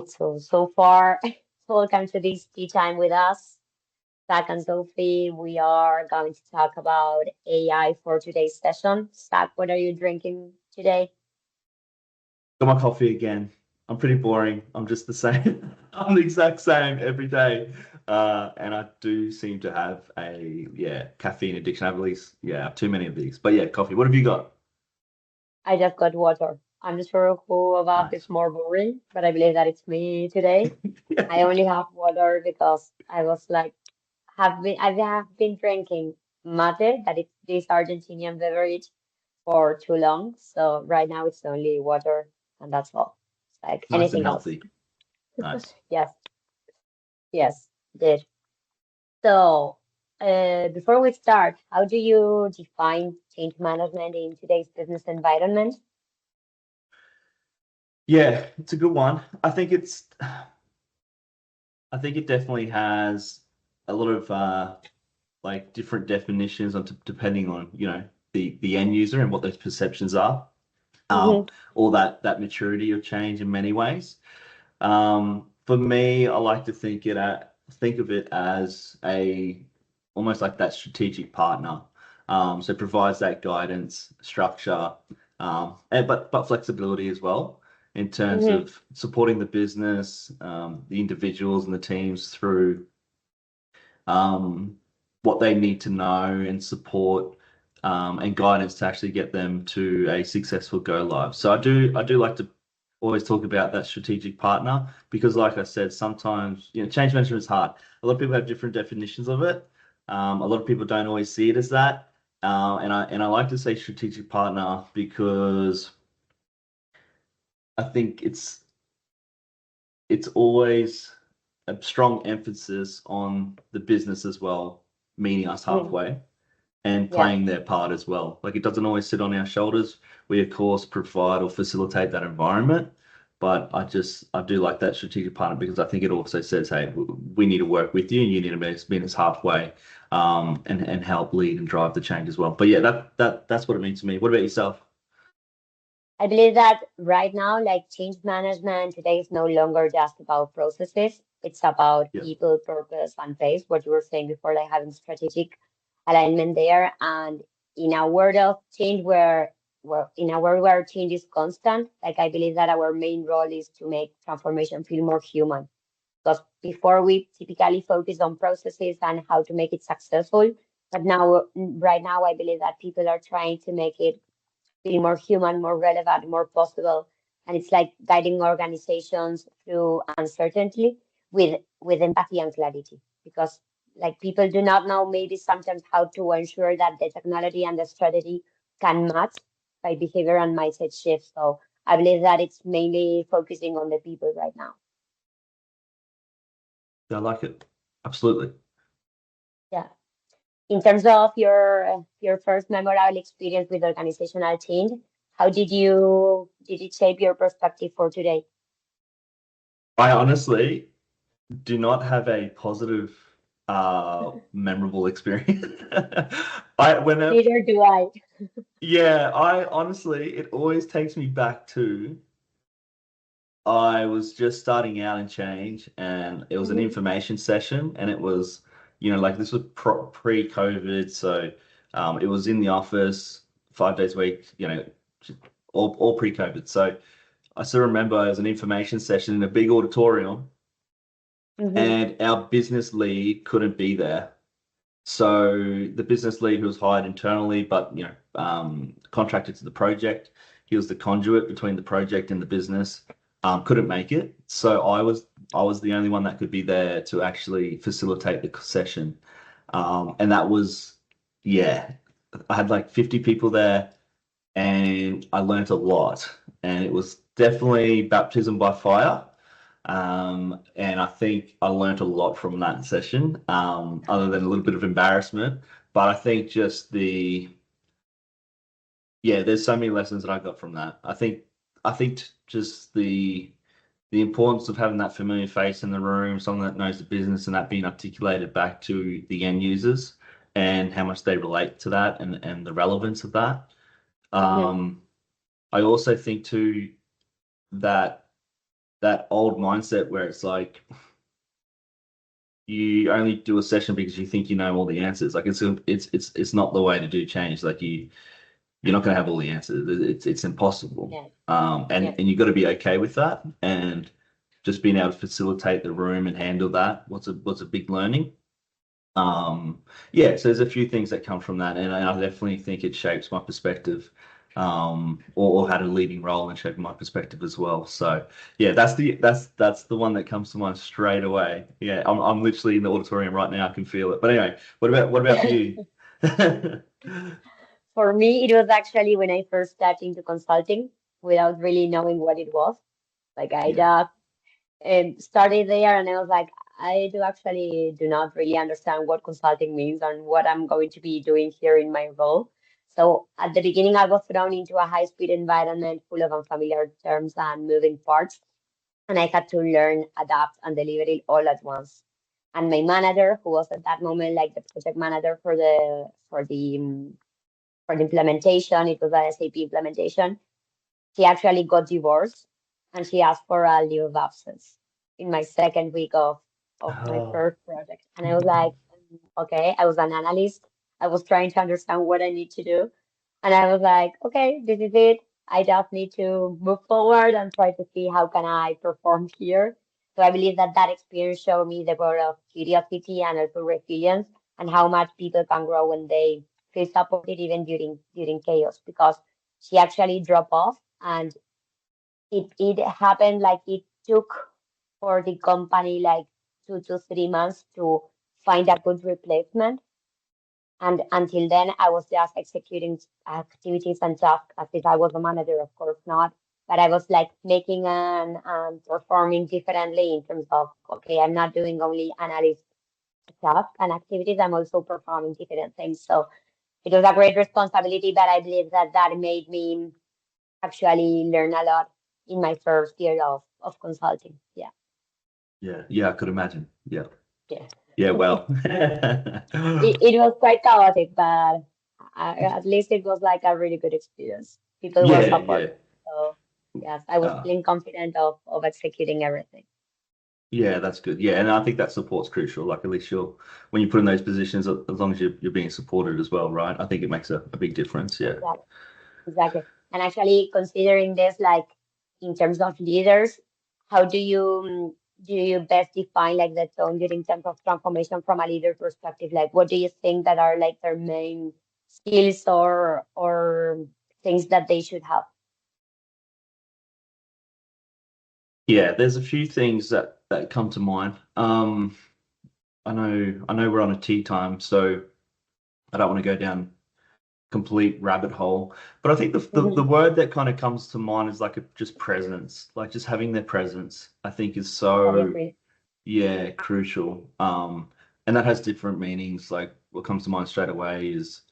Great. So far, welcome to this tea time with us. Zach and Sophie, we are going to talk about AI for today's session. Zach, what are you drinking today? Got my coffee again. I'm pretty boring. I'm just the same. I'm the exact same every day. And I do seem to have caffeine addiction. I have at least, too many of these. But yeah, coffee. What have you got? I just got water. I'm not sure who of us is Nice. more boring, but I believe that it's me today. Yeah. I only have water because I was like, I have been drinking mate, that is this Argentinian beverage, for too long. So right now it's only water and that's all. It's like Nice and anything else. healthy. Nice. Yes, yes, did. So, before we start, how do you define change management in today's business environment? Yeah, it's a good one. I think it definitely has a lot of like different definitions on depending on, the end user and what those perceptions are. Hmm. All that maturity of change in many ways. For me, I like to think of it as a almost like that strategic partner. So it provides that guidance, structure, and but flexibility as well in terms Hmm. of supporting the business, the individuals and the teams through um, what they need to know and support and guidance to actually get them to a successful go live. So I do like to always talk about that strategic partner because, like I said, sometimes change management is hard. A lot of people have different definitions of it. A lot of people don't always see it as that. And I like to say strategic partner because I think it's always a strong emphasis on the business as well, meeting us Hmm. halfway and Yeah, playing their part as well. Like it doesn't always sit on our shoulders. We of course provide or facilitate that environment, but I do like that strategic partner because I think it also says, hey, we need to work with you and you need to meet us halfway, and help lead and drive the change as well. But yeah, that's what it means to me. What about yourself? I believe that right now, like change management today is no longer just about processes. It's about Yeah. people, purpose, and pace. What you were saying before, like having strategic alignment there. And in a world of change where in a world where change is constant, like I believe that our main role is to make transformation feel more human. Because before we typically focus on processes and how to make it successful, but now, right now, I believe that people are trying to make it feel more human, more relevant, more possible. And it's like guiding organizations through uncertainty with empathy and clarity. Because like people do not know maybe sometimes how to ensure that the technology and the strategy can match by behavior and mindset shift. So I believe that it's mainly focusing on the people right now. I like it. Absolutely. Yeah. In terms of your first memorable experience with organizational change, how did it shape your perspective for today? I honestly do not have a positive, memorable experience. I whenever Neither do I. Yeah, I honestly, it always takes me back to I was just starting out in change, and it was an Mhm. information session, and it was, like this was pre-COVID, so it was in the office 5 days a week, all pre-COVID. So I still remember it was an information session in a big auditorium, Mhm. and our business lead couldn't be there. So the business lead who was hired internally, but contracted to the project, he was the conduit between the project and the business. Couldn't make it, so I was the only one that could be there to actually facilitate the session, and that was yeah. I had like 50 people there, and I learnt a lot, and it was definitely baptism by fire. And I think I learnt a lot from that session, other than a little bit of embarrassment. But I think just there's so many lessons that I got from that. I think just the importance of having that familiar face in the room, someone that knows the business, and that being articulated back to the end users and how much they relate to that and the relevance of that. Mhm. Um, I also think too that that old mindset where it's like you only do a session because you think you know all the answers. Like it's not the way to do change. Like you're not going to have all the answers. It's impossible. Yeah. And Yeah. you got to be okay with that, and just being able to facilitate the room and handle that. What's a big learning. Yeah, so there's a few things that come from that, and I definitely think it shapes my perspective, or had a leading role in shaping my perspective as well. So yeah, that's the one that comes to mind straight away. Yeah, I'm literally in the auditorium right now. I can feel it. But anyway, what about for you? For me, it was actually when I first started into consulting without really knowing what it was. Like I Yeah. just started there and I was like, I do actually do not really understand what consulting means and what I'm going to be doing here in my role. So at the beginning, I was thrown into a high-speed environment full of unfamiliar terms and moving parts, and I had to learn, adapt, and deliver it all at once. And my manager, who was at that moment like the project manager for the implementation, it was a SAP implementation. She actually got divorced and she asked for a leave of absence in my second week of my Oh. first project. And I was like, okay, I was an analyst. I was trying to understand what I need to do. And I was like, okay, this is it. I just need to move forward and try to see how can I perform here. So I believe that that experience showed me the power of curiosity and also resilience and how much people can grow when they feel supported even during chaos, because she actually dropped off and it happened like it took for the company like 2 to 3 months to find a good replacement. And until then, I was just executing activities and tasks as if I was a manager, of course not. But I was like making and performing differently in terms of, okay, I'm not doing only analyst tasks and activities, I'm also performing different things. So it was a great responsibility, but I believe that that made me actually learn a lot in my first year of consulting. Yeah. Yeah, yeah, I could imagine. Yeah, Yeah. yeah. Well, It was quite chaotic, but at least it was like a really good experience. People were yeah, yeah. supportive. So, yes, I was Uh, feeling confident of executing everything. yeah, that's good. Yeah, and I think that support's crucial. Like at least you're when you put in those positions, as long as you're being supported as well, right? I think it makes a big difference. Yeah. Exactly. Exactly. And actually, considering this, like in terms of leaders, how do you best define like the tone during terms of transformation from a leader perspective? Like, what do you think that are like their main skills or things that they should have? Yeah, there's a few things that come to mind. I know we're on a tea time, so I don't want to go down complete rabbit hole. But I think the Mhm. word that kind of comes to mind is like just presence, like just having their presence. I think is I so agree. yeah crucial. And that has different meanings. Like what comes to mind straight away is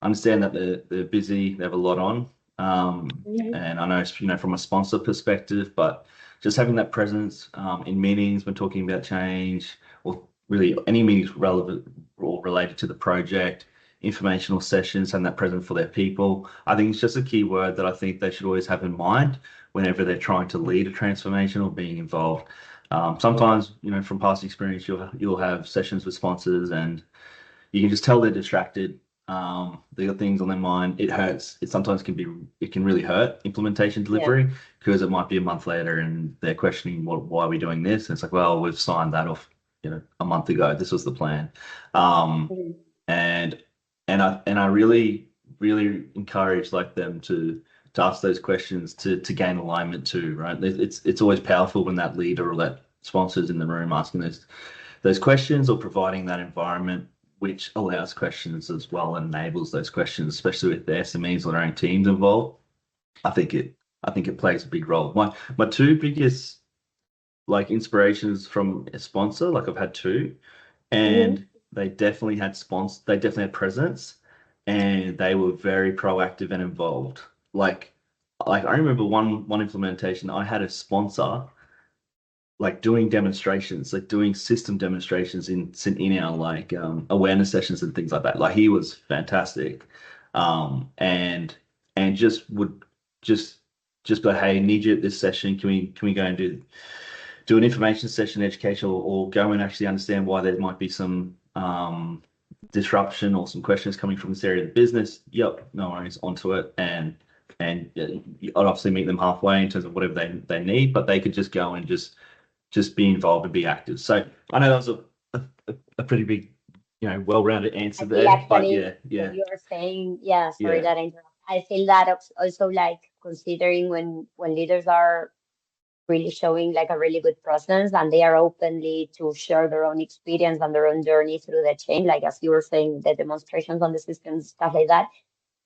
understand that they're busy, they have a lot on. Mhm. And I know from a sponsor perspective, but just having that presence in meetings when talking about change, or really any meetings relevant or related to the project, informational sessions, having that present for their people. I think it's just a key word that I think they should always have in mind whenever they're trying to lead a transformation or being involved. Sometimes, from past experience, you'll have sessions with sponsors and you can just tell they're distracted. They got things on their mind. It hurts. It can really hurt implementation Yeah. delivery because it might be a month later and they're questioning why are we doing this? And it's like, well, we've signed that off, a month ago. This was the plan. Um, Mhm. and and I really, really encourage like them to ask those questions to gain alignment too, right? It's always powerful when that leader or that sponsor's in the room asking those questions or providing that environment which allows questions as well and enables those questions, especially with the SMEs or their own teams involved. I think it I think it plays a big role. My two biggest like inspirations from a sponsor, like I've had two, Mhm. and they definitely had presence and they were very proactive and involved. Like I remember one implementation, I had a sponsor like doing demonstrations, like doing system demonstrations in our like awareness sessions and things like that. Like he was fantastic, and just would just just go, hey, need you at this session. Can we go and do an information session, education, or go and actually understand why there might be some disruption or some questions coming from this area of the business? Yep, no worries, onto it, and I'd obviously meet them halfway in terms of whatever they need, but they could just go and just be involved and be active. So I know that was a pretty big, well-rounded answer there, but actually, yeah, what you're saying, yeah, sorry yeah, that I interrupt. I feel that also like considering when leaders are really showing like a really good presence and they are openly to share their own experience and their own journey through the change, like as you were saying, the demonstrations on the systems, stuff like that,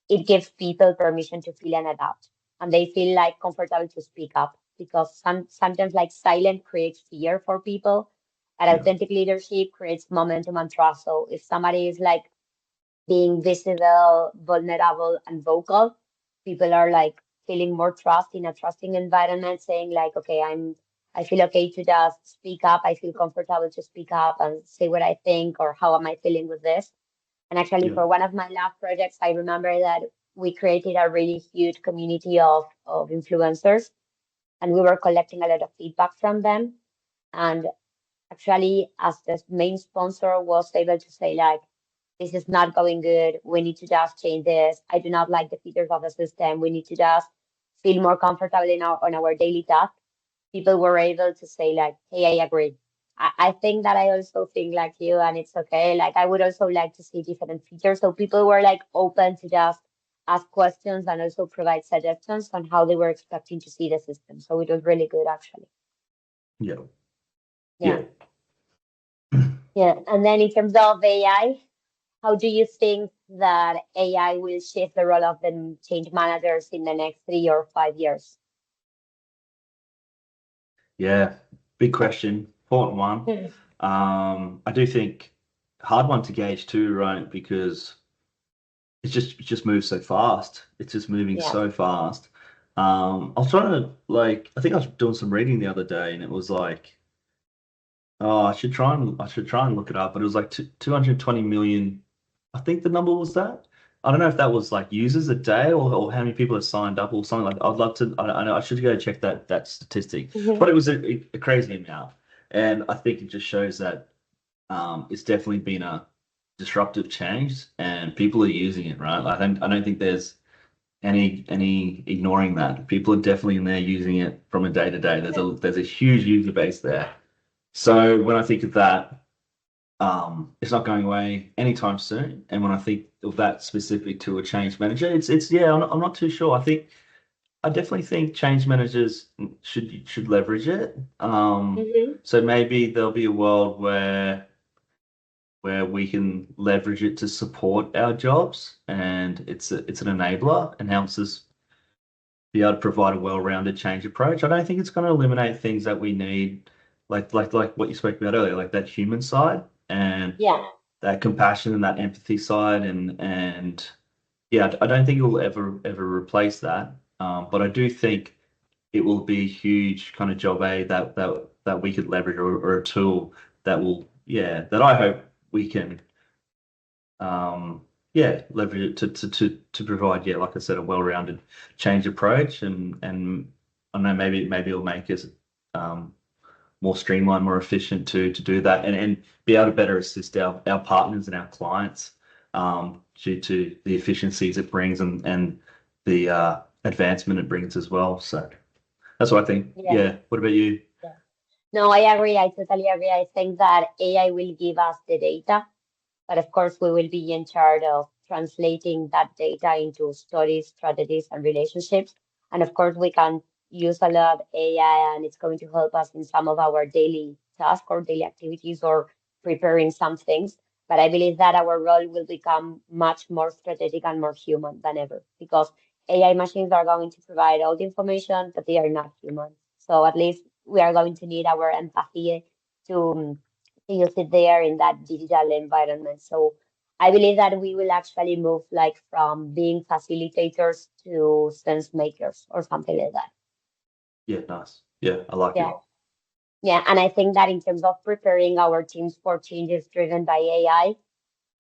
it gives people permission to feel and adapt. And they feel like comfortable to speak up because sometimes like silence creates fear for people. And yeah, authentic leadership creates momentum and trust. So if somebody is like being visible, vulnerable, and vocal, people are like feeling more trust in a trusting environment, saying like, okay, I feel okay to just speak up. I feel comfortable to speak up and say what I think or how am I feeling with this. And actually, yeah, for one of my last projects, I remember that we created a really huge community of influencers and we were collecting a lot of feedback from them. And actually, as the main sponsor was able to say, like, this is not going good. We need to just change this. I do not like the features of the system. We need to just feel more comfortable in on our daily task. People were able to say like, hey, I agree. I think that I also think like you and it's okay. Like I would also like to see different features. So people were like open to just ask questions and also provide suggestions on how they were expecting to see the system. So it was really good actually. yeah, Yeah. yeah. Yeah. And then in terms of AI, how do you think that AI will shift the role of the change managers in the next 3 or 5 years? Yeah, big question, important one. Hmm. I do think hard one to gauge too, right? Because it just moves so fast. It's just moving Yeah. so fast. I was trying to like, I think I was doing some reading the other day, and it was like, oh, I should try and look it up, but it was like 220 million. I think the number was that. I don't know if that was like users a day or how many people have signed up or something like that. I'd love to. I know I should go check that statistic, Mhm. but it was a crazy amount, and I think it just shows that it's definitely been a disruptive change, and people are using it, right? I don't think there's any ignoring that. People are definitely in there using it from a day to day. There's a huge user base there. So when I think of that, it's not going away anytime soon. And when I think of that specific to a change manager, it's yeah, I'm not too sure. I definitely think change managers should leverage it. Mhm. So maybe there'll be a world where we can leverage it to support our jobs, and it's an enabler and helps us be able to provide a well-rounded change approach. I don't think it's going to eliminate things that we need, like what you spoke about earlier, like that human side and Yeah. that compassion and that empathy side, and yeah, I don't think it will ever replace that. But I do think it will be a huge kind of job aid that we could leverage, or a tool that will, yeah, that I hope we can yeah, leverage it to provide, yeah, like I said, a well-rounded change approach, and I don't know, maybe it'll make us um, more streamlined, more efficient to do that, and be able to better assist our partners and our clients due to the efficiencies it brings, and the advancement it brings as well. So that's what I think. Yeah. Yeah. What about you? Yeah. No, I agree. I totally agree. I think that AI will give us the data, but of course, we will be in charge of translating that data into stories, strategies, and relationships. And of course, we can use a lot AI, and it's going to help us in some of our daily tasks or daily activities or preparing some things. But I believe that our role will become much more strategic and more human than ever because AI machines are going to provide all the information, but they are not human. So at least we are going to need our empathy to you sit there in that digital environment. So I believe that we will actually move like from being facilitators to sense makers or something like that. Yeah, nice. Yeah, I like Yeah. it. Yeah. And I think that in terms of preparing our teams for changes driven by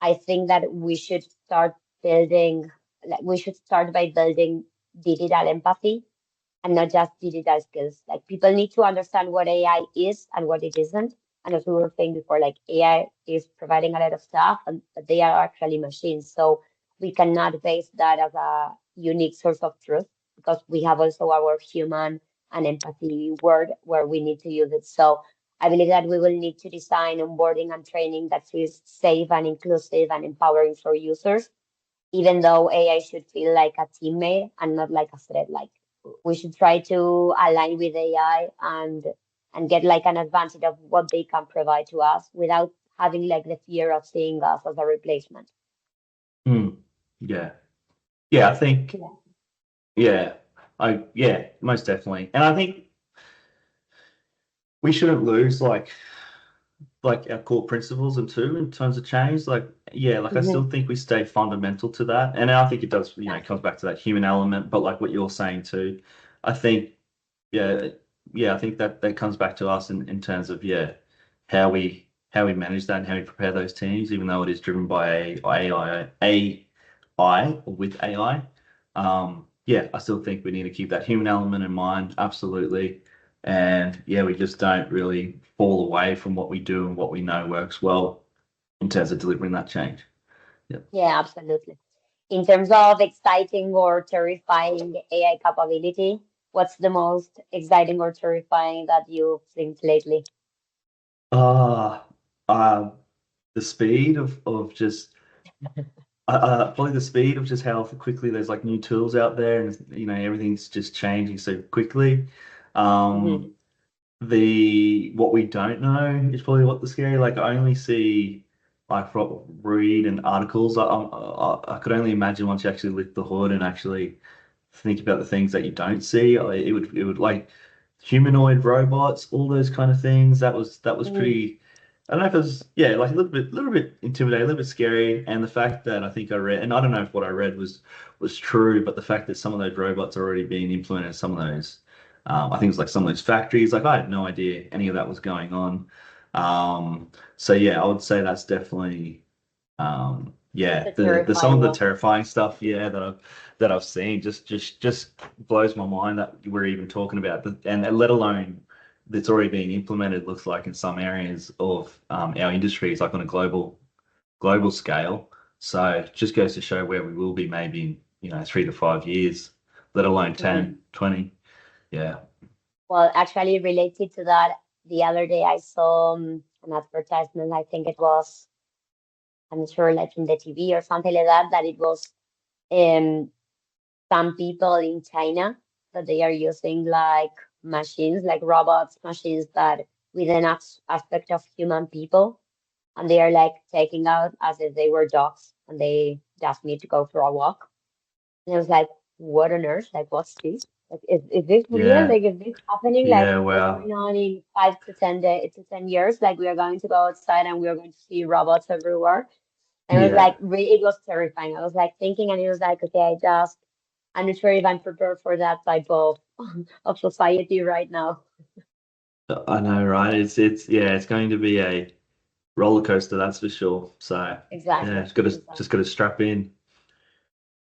I think that we should start building, like we should start by building digital empathy and not just digital skills. Like people need to understand what AI is and what it isn't. And as we were saying before, like AI is providing a lot of stuff, and but they are actually machines. So we cannot base that as a unique source of truth because we have also our human and empathy word where we need to use it. So I believe that we will need to design onboarding and training that is safe and inclusive and empowering for users, even though AI should feel like a teammate and not like a threat. Like we should try to align with AI and get like an advantage of what they can provide to us without having like the fear of seeing us as a replacement. Mm. Yeah. Yeah, I think, Yeah. yeah, yeah, most definitely. And I think we shouldn't lose like our core principles and too in terms of change. Like, yeah, like I still Mhm. think we stay fundamental to that. And I think it does, it comes Exactly. back to that human element, but like what you're saying too, I think, yeah, yeah, I think that that comes back to us in terms of, yeah, how we manage that and how we prepare those teams, even though it is driven by AI or with AI. Yeah, I still think we need to keep that human element in mind, absolutely. And yeah, we just don't really fall away from what we do and what we know works well in terms of delivering that change. Yeah. Yeah, absolutely. In terms of exciting or terrifying AI capability, what's the most exciting or terrifying that you've seen lately? Uh, uh, the speed of just probably the speed of just how quickly there's like new tools out there, and everything's just changing so quickly. Um, Mhm. the what we don't know is probably what the scary. Like I only see like read and articles. I could only imagine once you actually lift the hood and actually think about the things that you don't see. It would like humanoid robots, all those kind of things. That was Mm. pretty. I don't know if it was, yeah, like a little bit intimidating, a little bit scary, and the fact that I think I read, and I don't know if what I read was true, but the fact that some of those robots are already being implemented in some of those, I think it was like some of those factories, like I had no idea any of that was going on. So yeah, I would say that's definitely, It's yeah, a the some of terrifying the one. terrifying stuff, yeah, that I've seen just blows my mind that we're even talking about, and let alone that's already being implemented. Looks like in some areas of our industries, like on a global scale. So it just goes to show where we will be maybe in 3 to 5 years, let alone Mhm. 10, 20. Yeah. Well, actually, related to that, the other day I saw an advertisement. I think it was, I'm sure, like in the TV or something like that, that it was um, some people in China that they are using like machines, like robots, machines that with an aspect of human people, and they are like taking out as if they were dogs, and they just need to go for a walk. And I was like, what on earth? Like, what's this? Like, is this real? Yeah. Like, is this happening? Like, Yeah. what's Wow. going on in 5 to 10 years? Like, we are going to go outside and we are going to see robots everywhere. And it was Yeah. like, it was terrifying. I was like thinking, and it was like, okay, I'm not sure if I'm prepared for that type of of society right now. I know, right? Yeah, it's going to be a roller coaster, that's for sure. So yeah, Exactly. just got to strap in.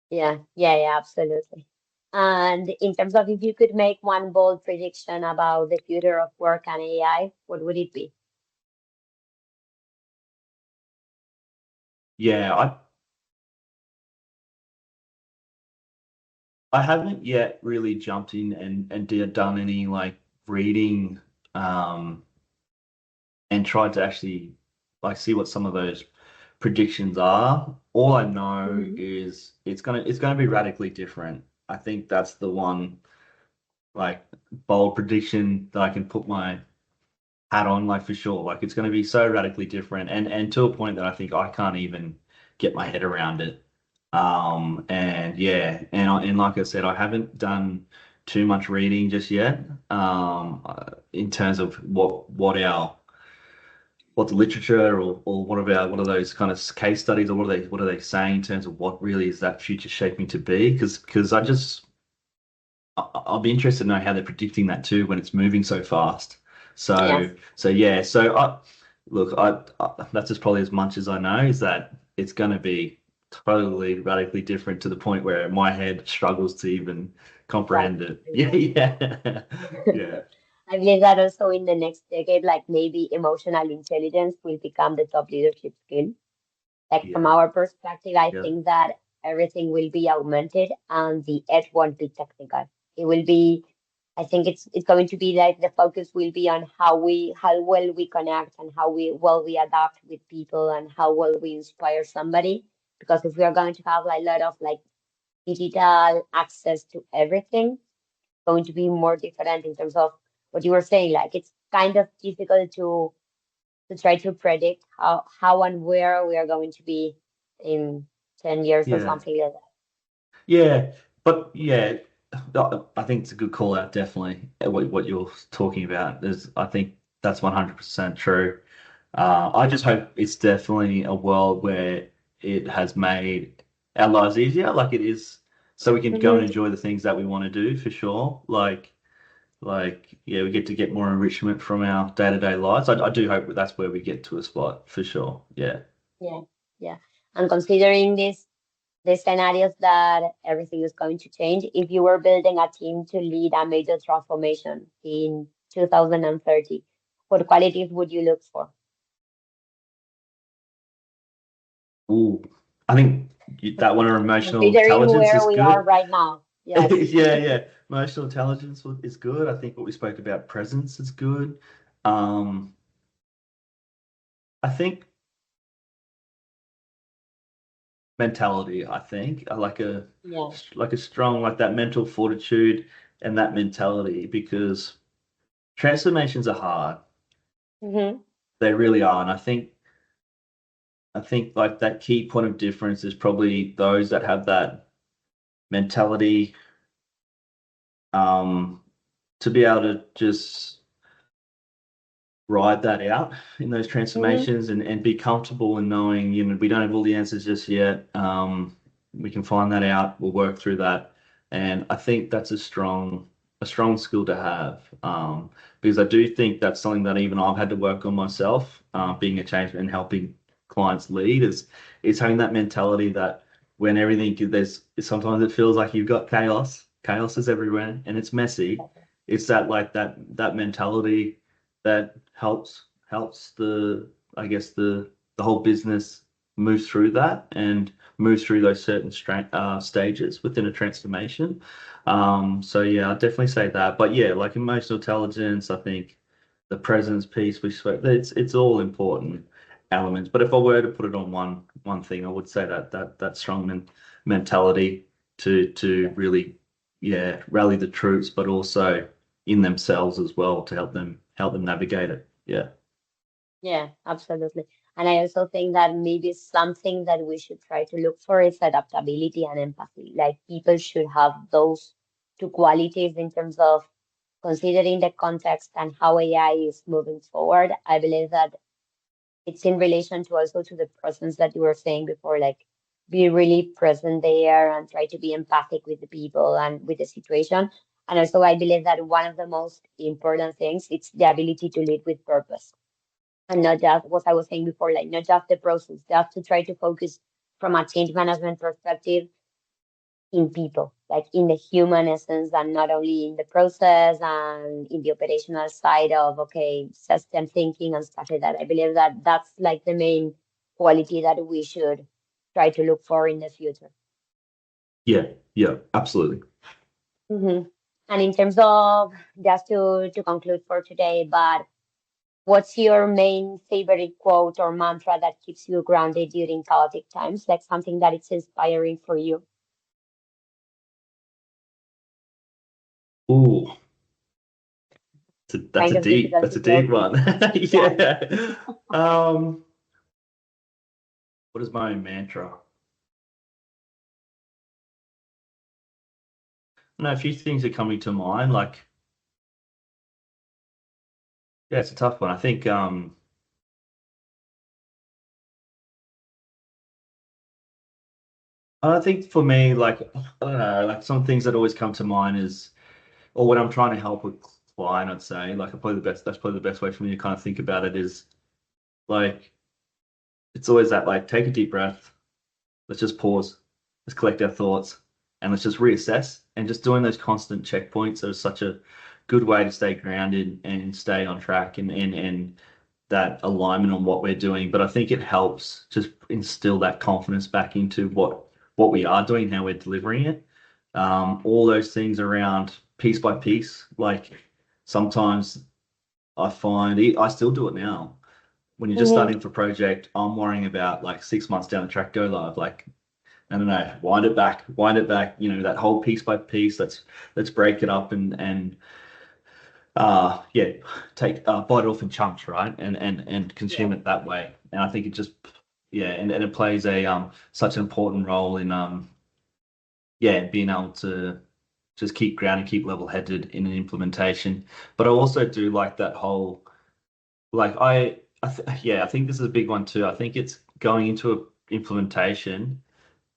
Yeah, yeah, yeah, absolutely. And in terms of if you could make one bold prediction about the future of work and AI, what would it be? Yeah, I haven't yet really jumped in and done any like reading um and tried to actually like see what some of those predictions are. All I know Mhm. is it's gonna be radically different. I think that's the one like bold prediction that I can put my hat on, like for sure. Like it's going to be so radically different, and to a point that I think I can't even get my head around it. And yeah, and like I said, I haven't done too much reading just yet. In terms of what the literature or what are those kind of case studies or what are they saying in terms of what really is that future shaping to be? Because I'll be interested to know how they're predicting that too when it's moving so fast. So Yes. so yeah, so look, that's just probably as much as I know is that it's going to be. totally radically different to the point where my head struggles to even comprehend Exactly. it. Yeah, yeah, yeah, I believe that also in the next decade, like maybe emotional intelligence will become the top leadership skill. Like from yeah, our perspective, I yeah, think that everything will be augmented and the edge won't be technical. It will be, I think it's going to be like the focus will be on how well we connect and how we adapt with people and how well we inspire somebody. Because if we are going to have like, a lot of like digital access to everything, going to be more different in terms of what you were saying. Like it's kind of difficult to try to predict how and where we are going to be in 10 years or yeah, something like that. yeah. But yeah, I think it's a good call out. Definitely, what you're talking about is, I think that's 100% true. I just hope it's definitely a world where it has made our lives easier, like it is, so we can go and Hmm. enjoy the things that we want to do for sure. Like yeah, we get more enrichment from our day-to-day lives. I do hope that's where we get to a spot for sure. Yeah. Yeah, yeah. And considering these scenarios that everything is going to change, if you were building a team to lead a major transformation in 2030, what qualities would you look for? Ooh, I think that one, emotional Considering intelligence where is we are good. right now. Yes. Yeah, yeah. Emotional intelligence is good. I think what we spoke about, presence, is good. Um, I think mentality. I think I Yeah. like a strong, like that mental fortitude and that mentality, because transformations are hard. Hmm. They really are, and I think like that key point of difference is probably those that have that mentality, um, to be able to just ride that out in those Hmm. transformations, and be comfortable in knowing, we don't have all the answers just yet. We can find that out. We'll work through that. And I think that's a strong skill to have. Because I do think that's something that even I've had to work on myself, being a change and helping clients lead, is having that mentality that when everything there's sometimes it feels like you've got chaos. Chaos is everywhere and it's messy. It's that, like that mentality that helps the, I guess, the whole business move through that and move through those certain stages within a transformation. So yeah, I'd definitely say that. But yeah, like emotional intelligence, I think the presence piece we spoke, it's all important elements. But if I were to put it on one thing, I would say that strong mentality to really, yeah, rally the troops, but also in themselves as well, to help them navigate it. Yeah. Yeah, absolutely. And I also think that maybe something that we should try to look for is adaptability and empathy. Like people should have those two qualities in terms of considering the context and how AI is moving forward. I believe that it's in relation to also to the presence that you were saying before, like be really present there and try to be empathic with the people and with the situation. And also I believe that one of the most important things it's the ability to lead with purpose and not just what I was saying before, like not just the process, just to try to focus from a change management perspective in people, like in the human essence, and not only in the process and in the operational side of okay, system thinking and stuff like that. I believe that that's like the main quality that we should try to look for in the future. Yeah. Yeah. Absolutely. Hmm. And in terms of just to conclude for today, but what's your main favorite quote or mantra that keeps you grounded during chaotic times? Like something that it's inspiring for you? Ooh, Kind of difficult that's to a get deep one. yeah. Yeah. Um, what is my mantra? No, a few things are coming to mind. Like, yeah, it's a tough one. I think for me, like, I don't know, like some things that always come to mind is, or when I'm trying to help a client, I'd say, like, that's probably the best way for me to kind of think about it is, like, it's always that, like, take a deep breath, let's just pause, let's collect our thoughts, and let's just reassess. And just doing those constant checkpoints are such a good way to stay grounded and stay on track and that alignment on what we're doing. But I think it helps just instill that confidence back into what we are doing, how we're delivering it. All those things around piece by piece. Like sometimes I find I still do it now. When you're just starting for a project, I'm worrying about like 6 months down the track, go live. Like, I don't know, wind it back, you know, that whole piece by piece. Let's break it up and yeah, take bite it off in chunks, right? And consume it that way. And I think it just and it plays a such an important role in being able to just keep grounded, keep level headed in an implementation. But I also do like that whole like I think this is a big one too. I think it's going into a implementation,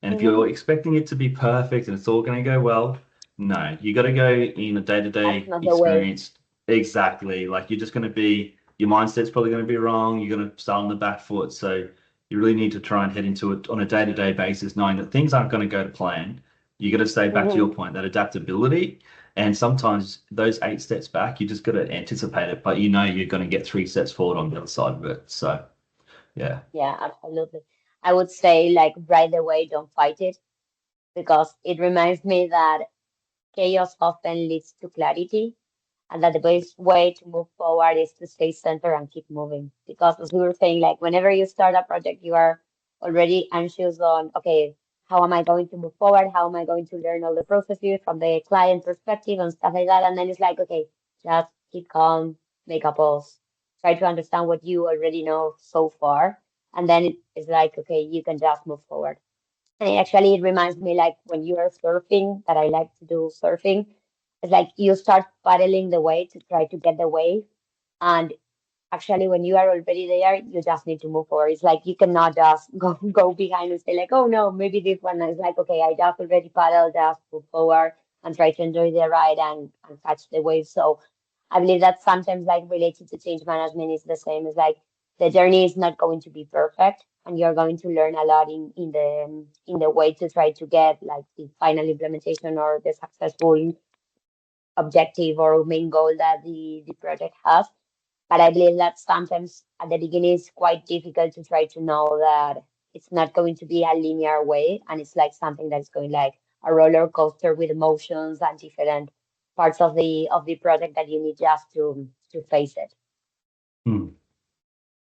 and if you're expecting it to be perfect and it's all going to go well, no, you got to go in a That's day-to-day not the way. experience. Exactly. Like you're just going to be, your mindset's probably going to be wrong. You're going to start on the back foot. So you really need to try and head into it on a day-to-day basis, knowing that things aren't going to go to plan. You got to stay back to your point, that adaptability. And sometimes those 8 steps back, you just got to anticipate it, but you know you're going to get 3 steps forward on the other side of it. So yeah. Yeah, absolutely. I would say like right away, don't fight it because it reminds me that chaos often leads to clarity and that the best way to move forward is to stay centered and keep moving. Because as we were saying, like whenever you start a project, you are already anxious on, okay, how am I going to move forward? How am I going to learn all the processes from the client perspective and stuff like that? And then it's like, okay, just keep calm, make a pause, try to understand what you already know so far. And then it's like, okay, you can just move forward. And actually, it reminds me like when you are surfing, that I like to do surfing. It's like you start paddling the wave to try to get the wave. And actually, when you are already there, you just need to move forward. It's like you cannot just go behind and say like, oh no, maybe this one is like, okay, I just already paddled, just move forward and try to enjoy the ride and catch the wave. So I believe that sometimes like related to change management is the same. It's like the journey is not going to be perfect and you're going to learn a lot in the way to try to get like the final implementation or the successful objective or main goal that the project has. But I believe that sometimes at the beginning it's quite difficult to try to know that it's not going to be a linear way and it's like something that's going like a roller coaster with emotions and different parts of the project that you need just to face it. Hmm.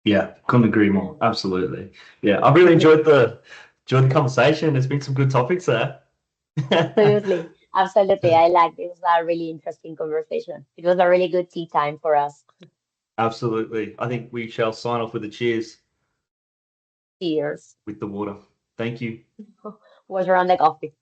Yeah, couldn't agree more. Absolutely. Yeah, I've really enjoyed the conversation. There's been some good topics there. Absolutely. Absolutely. I like it. It was a really interesting conversation. It was a really good tea time for us. Absolutely. I think we shall sign off with a cheers Cheers. with the water. Thank you. Was around the coffee.